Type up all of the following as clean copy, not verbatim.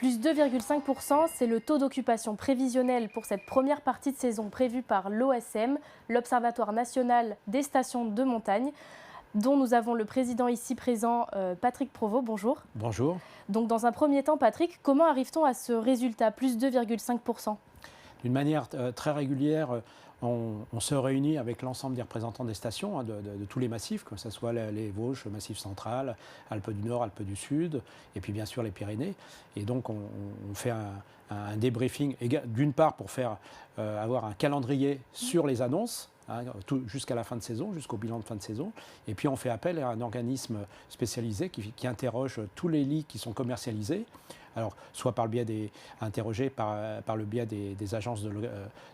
Plus 2,5%, c'est le taux d'occupation prévisionnel pour cette première partie de saison prévue par l'OSM, l'Observatoire national des stations de montagne, dont nous avons le président ici présent, Patrick Provost. Bonjour. Bonjour. Donc dans un premier temps, Patrick, comment arrive-t-on à ce résultat, plus 2,5%? D'une manière très régulière, on se réunit avec l'ensemble des représentants des stations, hein, de tous les massifs, que ce soit les Vosges, le Massif central, Alpes du Nord, Alpes du Sud, et puis bien sûr les Pyrénées. Et donc on fait un débriefing, d'une part pour faire avoir un calendrier sur les annonces, hein, jusqu'à la fin de saison, jusqu'au bilan de fin de saison. Et puis on fait appel à un organisme spécialisé qui interroge tous les lits qui sont commercialisés. Alors, soit par le biais interrogés par le biais des agences de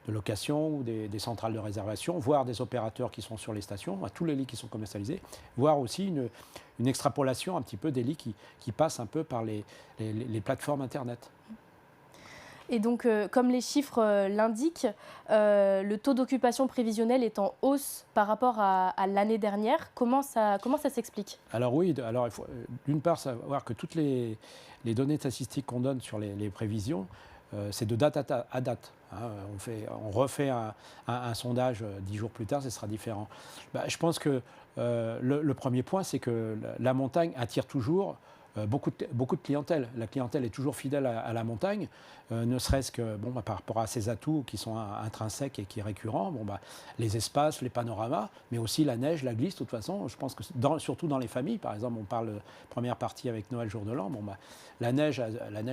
location ou des centrales de réservation, voire des opérateurs qui sont sur les stations, à tous les lits qui sont commercialisés, voire aussi une extrapolation un petit peu des lits qui passent un peu par les plateformes Internet. Et donc, comme les chiffres l'indiquent, le taux d'occupation prévisionnel est en hausse par rapport à l'année dernière. Comment ça s'explique? Alors oui, il faut d'une part savoir que toutes les données statistiques qu'on donne sur les prévisions, c'est de date à date. Hein. On refait un sondage 10 jours plus tard, ce sera différent. Je pense que le premier point, c'est que la montagne attire toujours beaucoup de clientèle. La clientèle est toujours fidèle à la montagne, ne serait-ce que par rapport à ses atouts qui sont intrinsèques et qui sont récurrents, les espaces, les panoramas, mais aussi la neige, la glisse. De toute façon, je pense que surtout dans les familles, par exemple, on parle première partie avec Noël jour de l'an, la neige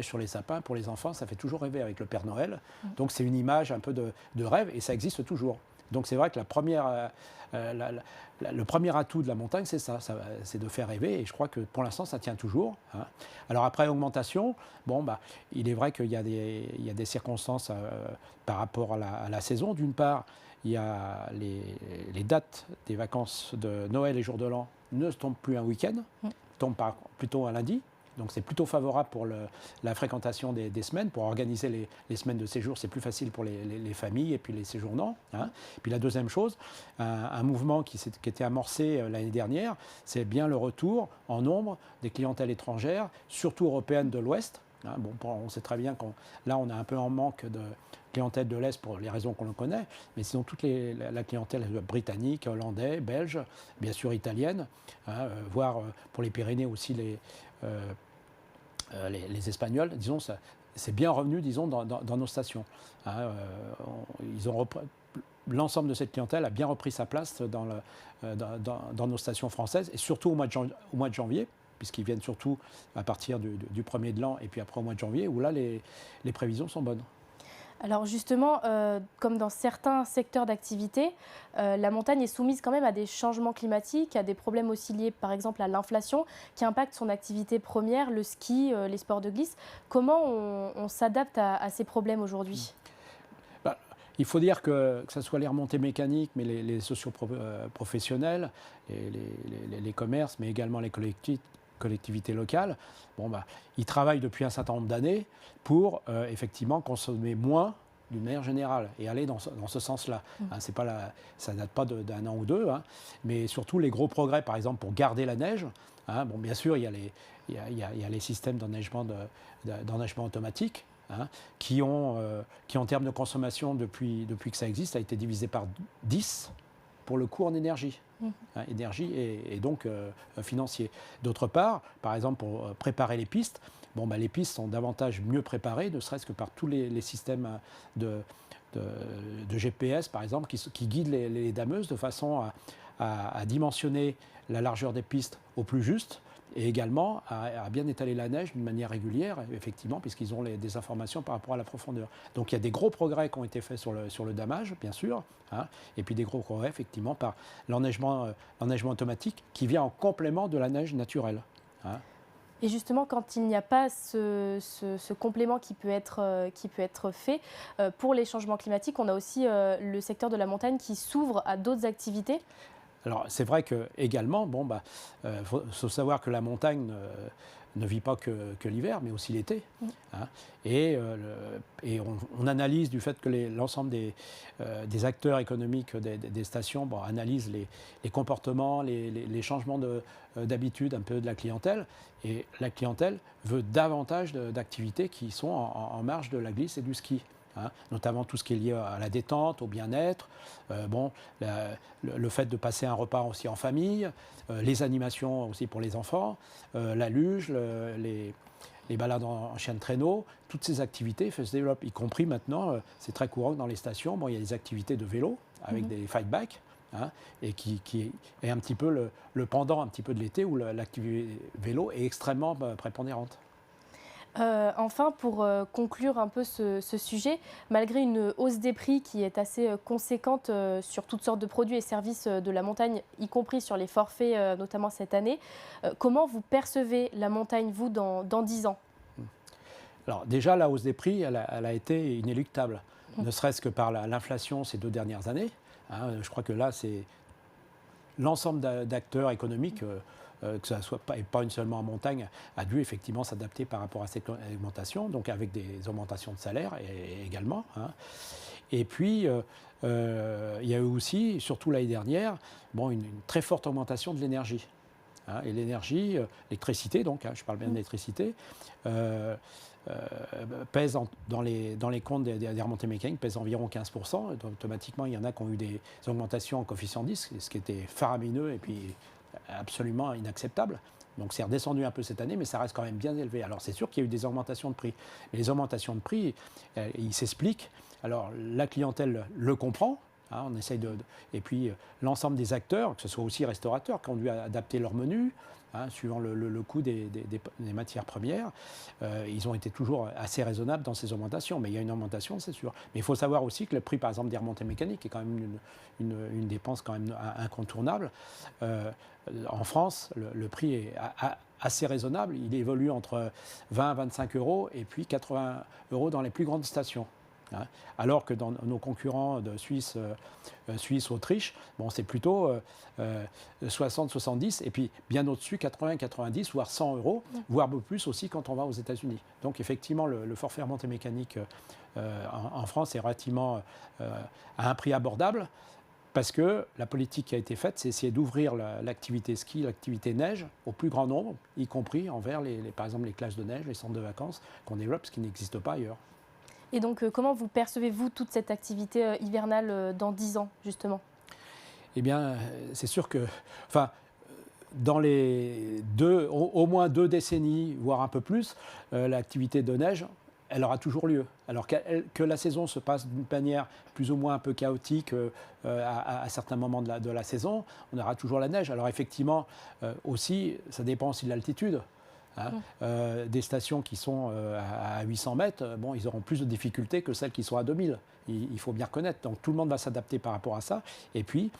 sur les sapins, pour les enfants, ça fait toujours rêver avec le Père Noël. Donc c'est une image un peu de rêve et ça existe toujours. Donc c'est vrai que le premier atout de la montagne, c'est ça, c'est de faire rêver, et je crois que pour l'instant, ça tient toujours. Hein. Alors après augmentation, il est vrai qu'il y a des circonstances par rapport à la saison. D'une part, il y a les dates des vacances de Noël et jour de l'an ne tombent plus un week-end, tombent plutôt un lundi. Donc c'est plutôt favorable pour la fréquentation des semaines. Pour organiser les semaines de séjour, c'est plus facile pour les familles et puis les séjournants. Hein. Puis la deuxième chose, un mouvement qui était amorcé l'année dernière, c'est bien le retour en nombre des clientèles étrangères, surtout européennes de l'Ouest. Hein. On sait très bien là on a un peu en manque de clientèle de l'Est pour les raisons qu'on le connaît, mais sinon toute la clientèle britannique, hollandaise, belge, bien sûr italienne, hein, voire pour les Pyrénées aussi les Espagnols, disons, c'est bien revenu, disons, dans nos stations. Hein, l'ensemble de cette clientèle a bien repris sa place dans nos stations françaises, et surtout au mois de janvier, puisqu'ils viennent surtout à partir du 1er de l'an et puis après au mois de janvier, où là, les prévisions sont bonnes. Alors justement, comme dans certains secteurs d'activité, la montagne est soumise quand même à des changements climatiques, à des problèmes aussi liés par exemple à l'inflation qui impactent son activité première, le ski, les sports de glisse. Comment on s'adapte à ces problèmes aujourd'hui ? Il faut dire que ce soit les remontées mécaniques, mais les socio-professionnels, les commerces, mais également les collectivités locales, ils travaillent depuis un certain nombre d'années pour effectivement consommer moins d'une manière générale et aller dans ce sens-là. Hein, ça ne date pas d'un an ou deux, hein, mais surtout les gros progrès, par exemple, pour garder la neige. Hein, bien sûr, il y a les systèmes d'enneigement automatique. Hein, qui en termes de consommation, depuis que ça existe, a été divisé par 10 pour le coût en énergie. Hein, énergie et donc financier. D'autre part, par exemple, pour préparer les pistes, les pistes sont davantage mieux préparées, ne serait-ce que par tous les systèmes de GPS, par exemple, qui guident les dameuses de façon à dimensionner la largeur des pistes au plus juste, et également à bien étaler la neige d'une manière régulière, effectivement, puisqu'ils ont des informations par rapport à la profondeur. Donc il y a des gros progrès qui ont été faits sur le damage, bien sûr, hein, et puis des gros progrès, effectivement, par l'enneigement automatique qui vient en complément de la neige naturelle. Hein. Et justement, quand il n'y a pas ce complément qui peut être fait, pour les changements climatiques, on a aussi le secteur de la montagne qui s'ouvre à d'autres activités. Alors c'est vrai que également, faut savoir que la montagne ne vit pas que l'hiver, mais aussi l'été. Hein. Et on analyse du fait que l'ensemble des acteurs économiques des stations analysent les comportements, les changements d'habitude un peu de la clientèle. Et la clientèle veut davantage d'activités qui sont en marge de la glisse et du ski. Hein, notamment tout ce qui est lié à la détente, au bien-être, le fait de passer un repas aussi en famille, les animations aussi pour les enfants, la luge, les balades en chien de traîneau, toutes ces activités se développent, y compris maintenant, c'est très courant que dans les stations, il y a des activités de vélo avec des fight bikes. Hein, et qui est un petit peu le pendant un petit peu de l'été où l'activité vélo est extrêmement prépondérante. Enfin, pour conclure un peu ce sujet, malgré une hausse des prix qui est assez conséquente sur toutes sortes de produits et services de la montagne, y compris sur les forfaits, notamment cette année, comment vous percevez la montagne, vous, dans 10 ans ? Alors déjà, la hausse des prix, elle a été inéluctable, ne serait-ce que par l'inflation ces 2 dernières années. Hein, je crois que là, c'est l'ensemble d'acteurs économiques, que ça soit pas une seulement en montagne, a dû effectivement s'adapter par rapport à cette augmentation, donc avec des augmentations de salaire également. Hein. Et puis, il y a eu aussi, surtout l'année dernière, une très forte augmentation de l'énergie. Hein, et l'énergie, l'électricité, donc, je parle bien de l'électricité, pèse dans les comptes des remontées mécaniques, pèse environ 15%. Et donc, automatiquement, il y en a qui ont eu des augmentations en coefficient 10, ce qui était faramineux et puis absolument inacceptable. Donc c'est redescendu un peu cette année, mais ça reste quand même bien élevé. Alors c'est sûr qu'il y a eu des augmentations de prix. Mais les augmentations de prix, ils s'expliquent. Alors la clientèle le comprend. Hein, on essaye et puis l'ensemble des acteurs, que ce soit aussi restaurateurs, qui ont dû adapter leur menu, hein, suivant le coût des matières premières, ils ont été toujours assez raisonnables dans ces augmentations. Mais il y a une augmentation, c'est sûr. Mais il faut savoir aussi que le prix, par exemple, des remontées mécaniques est quand même une dépense quand même incontournable. En France, le prix est assez raisonnable. Il évolue entre 20 à 25 euros et puis 80 euros dans les plus grandes stations. Hein. Alors que dans nos concurrents de Suisse, Autriche, c'est plutôt 60, 70 et puis bien au-dessus 80, 90, voire 100 euros, voire beaucoup plus aussi quand on va aux États-Unis. Donc effectivement, le forfait remontée mécanique en France est relativement à un prix abordable. Parce que la politique qui a été faite, c'est essayer d'ouvrir l'activité ski, l'activité neige au plus grand nombre, y compris envers, par exemple, les classes de neige, les centres de vacances qu'on développe, ce qui n'existe pas ailleurs. Et donc, comment vous percevez-vous toute cette activité hivernale dans 10 ans, justement ? Eh bien, c'est sûr que, dans les au moins 2 décennies, voire un peu plus, l'activité de neige, elle aura toujours lieu. Alors que la saison se passe d'une manière plus ou moins un peu chaotique à certains moments de la saison, on aura toujours la neige. Alors effectivement, aussi, ça dépend aussi de l'altitude. Hein. Des stations qui sont à 800 mètres, ils auront plus de difficultés que celles qui sont à 2000. Il faut bien reconnaître. Donc tout le monde va s'adapter par rapport à ça. Et puis,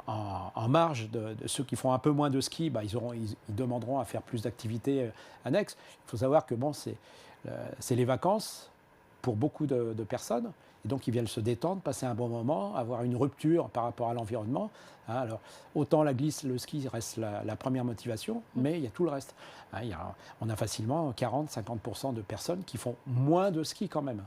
en marge de ceux qui font un peu moins de ski, ils demanderont à faire plus d'activités annexes. Il faut savoir que c'est les vacances pour beaucoup de personnes. Et donc, ils viennent se détendre, passer un bon moment, avoir une rupture par rapport à l'environnement. Hein, alors, autant la glisse, le ski reste la première motivation, mais il y a tout le reste. Hein, on a facilement 40-50% de personnes qui font moins de ski quand même.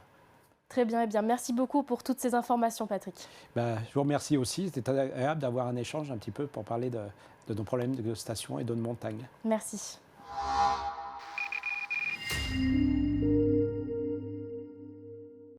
Très bien, merci beaucoup pour toutes ces informations, Patrick. Je vous remercie aussi. C'était agréable d'avoir un échange un petit peu pour parler de nos problèmes de station et de montagne. Merci.